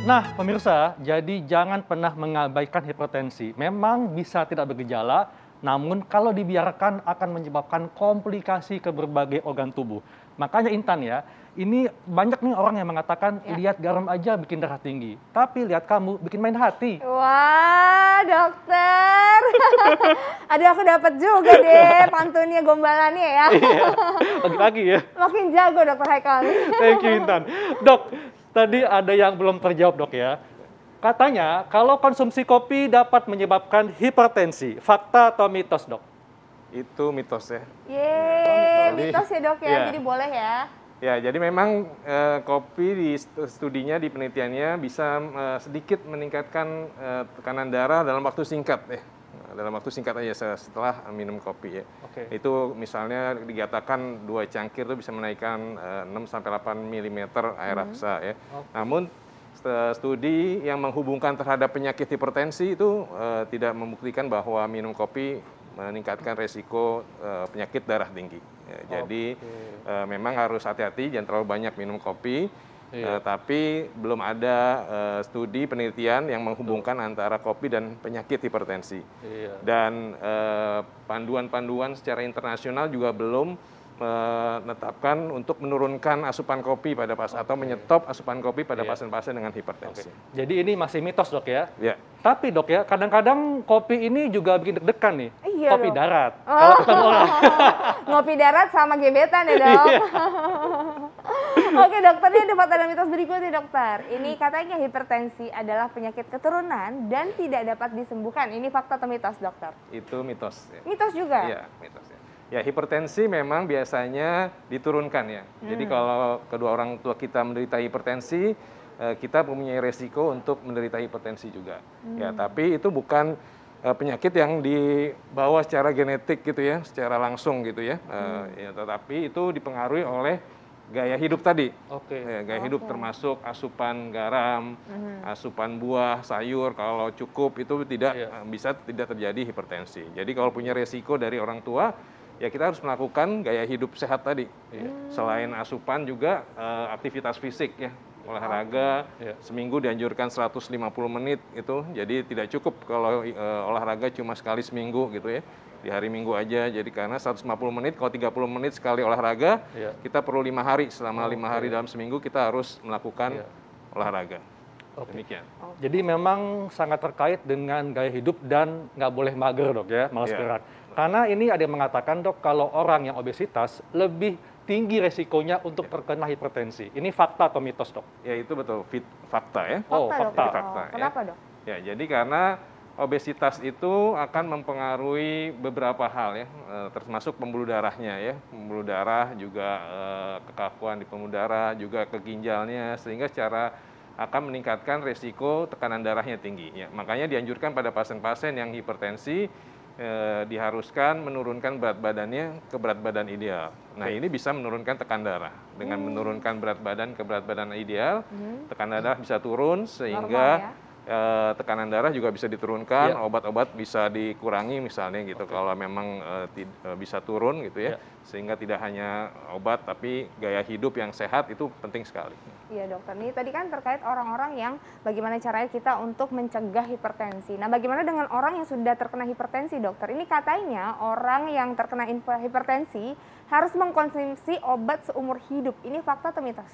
Nah, pemirsa, jadi jangan pernah mengabaikan hipertensi. Memang bisa tidak bergejala, namun kalau dibiarkan akan menyebabkan komplikasi ke berbagai organ tubuh. Makanya Intan ya, ini banyak nih orang yang mengatakan Ya. lihat garam aja bikin darah tinggi. Tapi lihat kamu bikin main hati. Wah, dokter. Aduh, aku dapat juga deh pantunnya gombalannya ya. Iya, pagi-pagi ya. Makin jago dokter Haikal nih. Thank you Intan. Dok, tadi ada yang belum terjawab dok ya. Katanya kalau konsumsi kopi dapat menyebabkan hipertensi. Fakta atau mitos dok? Itu mitos ya. Yeay, Jadi, mitos ya dok ya, iya. jadi boleh ya. Ya, jadi memang kopi di studinya, di penelitiannya bisa sedikit meningkatkan tekanan darah dalam waktu singkat ya. Dalam waktu singkat aja setelah minum kopi ya. Oke. Itu misalnya dikatakan 2 cangkir itu bisa menaikkan 6-8 mm air raksa ya. Namun studi yang menghubungkan terhadap penyakit hipertensi itu tidak membuktikan bahwa minum kopi meningkatkan resiko penyakit darah tinggi. Ya, jadi memang harus hati-hati, jangan terlalu banyak minum kopi. Tapi belum ada studi penelitian yang menghubungkan antara kopi dan penyakit hipertensi. Dan panduan-panduan secara internasional juga belum menetapkan untuk menurunkan asupan kopi pada atau menyetop asupan kopi pada pasien-pasien dengan hipertensi. Jadi ini masih mitos dok ya? Ya. Tapi dok ya, kadang-kadang kopi ini juga bikin deg-degan nih. Iya, kopi dok. darat. Kalau ketemu orang. Ngopi darat sama gebetan ya dok. Oke dokter, ini ada fakta dan mitos berikutnya dokter. Ini katanya hipertensi adalah penyakit keturunan dan tidak dapat disembuhkan. Ini fakta atau mitos dokter? Itu mitos. Ya. Mitos juga? Iya, mitos ya. Ya, hipertensi memang biasanya diturunkan ya. Jadi kalau kedua orang tua kita menderita hipertensi, kita mempunyai resiko untuk menderita hipertensi juga. Ya, tapi itu bukan penyakit yang dibawa secara genetik gitu ya, secara langsung gitu ya. Ya, tetapi itu dipengaruhi oleh gaya hidup tadi. Ya, gaya hidup termasuk asupan garam, asupan buah, sayur. Kalau cukup itu bisa tidak terjadi hipertensi. Jadi kalau punya resiko dari orang tua, ya kita harus melakukan gaya hidup sehat tadi. Selain asupan juga aktivitas fisik ya, olahraga. Seminggu dianjurkan 150 menit itu. Jadi tidak cukup kalau olahraga cuma sekali seminggu gitu ya. Di hari Minggu aja. Jadi karena 150 menit, kalau 30 menit sekali olahraga, kita perlu 5 hari. Selama 5 hari dalam seminggu kita harus melakukan olahraga. Demikian. Jadi memang sangat terkait dengan gaya hidup dan nggak boleh mager dok ya, malas gerak. Karena ini ada yang mengatakan dok, kalau orang yang obesitas lebih tinggi resikonya untuk terkena hipertensi. Ini fakta atau mitos dok? Ya itu betul, fakta ya. Fakta, dok. Fakta. Kenapa dok? Ya, jadi karena obesitas itu akan mempengaruhi beberapa hal ya, termasuk pembuluh darahnya ya. Pembuluh darah juga kekakuan di pembuluh darah, juga ke ginjalnya, sehingga secara akan meningkatkan resiko tekanan darahnya tinggi. Ya, makanya dianjurkan pada pasien-pasien yang hipertensi diharuskan menurunkan berat badannya ke berat badan ideal. Nah, ini bisa menurunkan tekanan darah. Dengan menurunkan berat badan ke berat badan ideal, tekanan darah bisa turun sehingga tekanan darah juga bisa diturunkan, obat-obat bisa dikurangi misalnya gitu. Kalau memang bisa turun gitu ya, sehingga tidak hanya obat tapi gaya hidup yang sehat itu penting sekali. Iya dokter, ini tadi kan terkait orang-orang yang bagaimana caranya kita untuk mencegah hipertensi. Nah, bagaimana dengan orang yang sudah terkena hipertensi dokter? Ini katanya orang yang terkena hipertensi harus mengkonsumsi obat seumur hidup. Ini fakta atau mitos?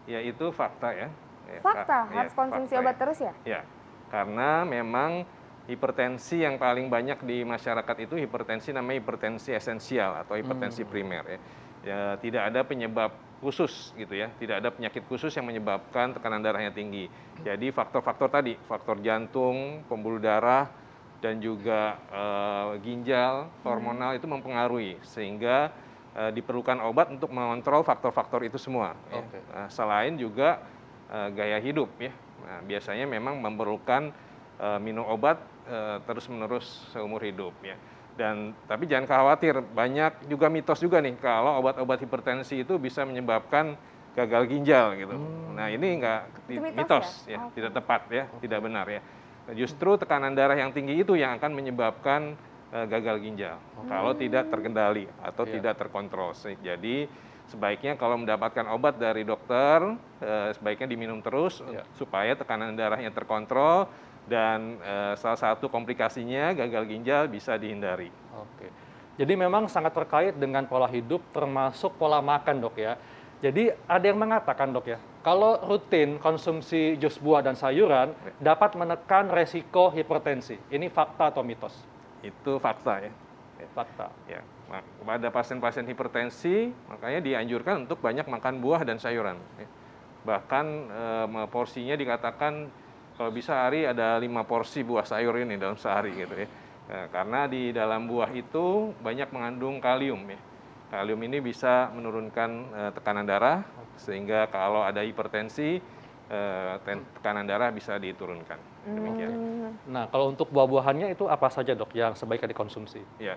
Ya, itu fakta ya. Fakta, harus konsumsi obat terus ya? Ya, karena memang hipertensi yang paling banyak di masyarakat itu hipertensi namanya hipertensi esensial atau hipertensi primer ya. Ya, tidak ada penyebab khusus gitu ya, tidak ada penyakit khusus yang menyebabkan tekanan darahnya tinggi. Jadi faktor-faktor tadi, faktor jantung, pembuluh darah, dan juga ginjal, hormonal itu mempengaruhi sehingga diperlukan obat untuk mengontrol faktor-faktor itu semua. Ya. Nah, selain juga gaya hidup ya. Nah, biasanya memang memerlukan minum obat terus-menerus seumur hidup ya. Tapi jangan khawatir, banyak juga mitos juga nih kalau obat-obat hipertensi itu bisa menyebabkan gagal ginjal gitu. Nah, ini mitos ya, tidak tepat ya, tidak benar ya. Justru tekanan darah yang tinggi itu yang akan menyebabkan gagal ginjal kalau tidak terkendali atau tidak terkontrol. Jadi sebaiknya kalau mendapatkan obat dari dokter, sebaiknya diminum terus supaya tekanan darahnya terkontrol dan salah satu komplikasinya gagal ginjal bisa dihindari. Oke. Jadi memang sangat terkait dengan pola hidup termasuk pola makan, Dok ya. Jadi ada yang mengatakan, Dok ya, kalau rutin konsumsi jus buah dan sayuran dapat menekan resiko hipertensi. Ini fakta atau mitos? Itu fakta ya. Fakta. Ya. Pada pasien-pasien hipertensi, makanya dianjurkan untuk banyak makan buah dan sayuran. Bahkan porsinya dikatakan kalau bisa hari ada 5 porsi buah sayur ini dalam sehari gitu ya. Karena di dalam buah itu banyak mengandung kalium ya. Kalium ini bisa menurunkan tekanan darah, sehingga kalau ada hipertensi, tekanan darah bisa diturunkan. Demikian. Nah, kalau untuk buah-buahannya itu apa saja, Dok, yang sebaiknya dikonsumsi? Ya.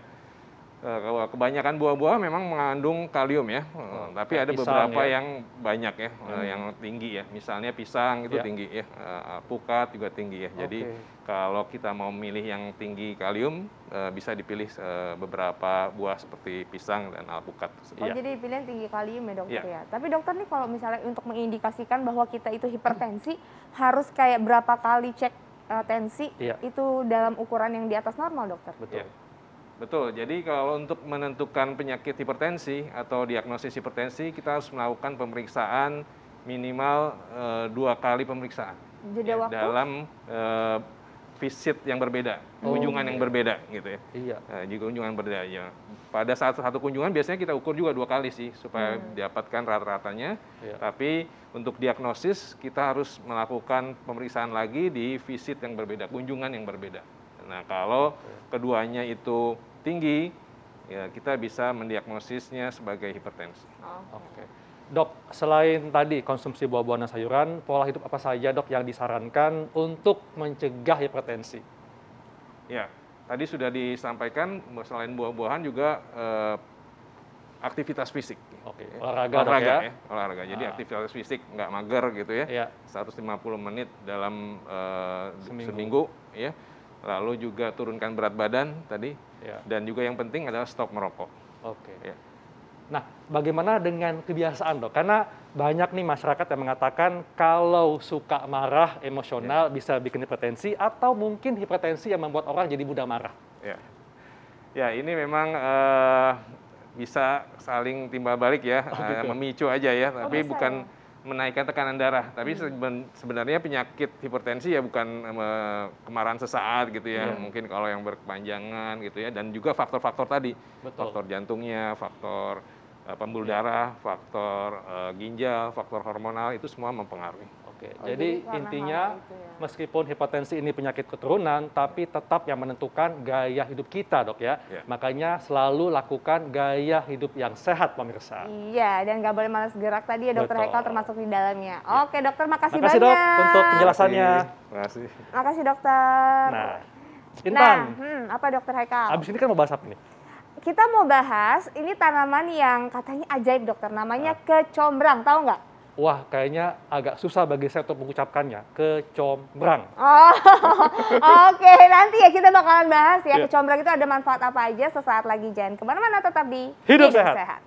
Kalau kebanyakan buah-buah memang mengandung kalium ya, tapi ada beberapa yang banyak ya, yang tinggi ya. Misalnya pisang itu tinggi ya, alpukat juga tinggi ya. Jadi kalau kita mau milih yang tinggi kalium, bisa dipilih beberapa buah seperti pisang dan alpukat. Jadi pilihan tinggi kalium ya, dokter ya. Tapi dokter nih kalau misalnya untuk mengindikasikan bahwa kita itu hipertensi, harus kayak berapa kali cek tensi itu dalam ukuran yang di atas normal, dokter? Betul. Betul, jadi kalau untuk menentukan penyakit hipertensi atau diagnosis hipertensi, kita harus melakukan pemeriksaan minimal 2 kali pemeriksaan. Jeda waktu? Dalam visit yang berbeda, kunjungan yang berbeda gitu ya. Iya. Jika kunjungan berbeda ya. Pada saat satu kunjungan biasanya kita ukur juga 2 kali sih supaya didapatkan rata-ratanya. Tapi untuk diagnosis kita harus melakukan pemeriksaan lagi di visit yang berbeda, kunjungan yang berbeda. Nah, kalau keduanya itu tinggi, ya kita bisa mendiagnosisnya sebagai hipertensi. Oke. Dok, selain tadi konsumsi buah-buahan dan sayuran, pola hidup apa saja, Dok, yang disarankan untuk mencegah hipertensi? Ya, tadi sudah disampaikan selain buah-buahan juga aktivitas fisik. Oke, olahraga, Dok, ya? Olahraga. Jadi aktivitas fisik nggak mager gitu ya. 150 menit dalam seminggu ya. Lalu juga turunkan berat badan tadi, dan juga yang penting adalah stop merokok. Oke. Nah, bagaimana dengan kebiasaan, Dok? Karena banyak nih masyarakat yang mengatakan kalau suka marah, emosional bisa bikin hipertensi, atau mungkin hipertensi yang membuat orang jadi mudah marah. Ya, ini memang bisa saling timbal balik ya, memicu aja ya, tapi bukan menaikkan tekanan darah. Tapi sebenarnya penyakit hipertensi ya bukan kemarahan sesaat gitu ya. Mungkin kalau yang berkepanjangan gitu ya. Dan juga faktor-faktor tadi. Faktor jantungnya, faktor pembuluh darah, faktor ginjal, faktor hormonal, itu semua mempengaruhi. Oke, jadi intinya meskipun hipertensi ini penyakit keturunan, tapi tetap yang menentukan gaya hidup kita, Dok ya. Makanya selalu lakukan gaya hidup yang sehat, pemirsa. Iya, dan nggak boleh malas gerak tadi ya, Dokter Haikal termasuk di dalamnya. Oke, Dokter, makasih banyak. Dok, untuk penjelasannya. Makasih. Makasih, Dokter. Nah, Intan. Apa Dokter Haikal? Abis ini kan mau bahas apa nih? Kita mau bahas ini tanaman yang katanya ajaib, Dokter. Namanya kecombrang, tahu nggak? Wah, kayaknya agak susah bagi saya untuk mengucapkannya. Kecombrang. Oke, nanti ya kita bakalan bahas ya. Kecombrang itu ada manfaat apa aja sesaat lagi. Jangan kemana-mana, tetap di Hidup Sehat.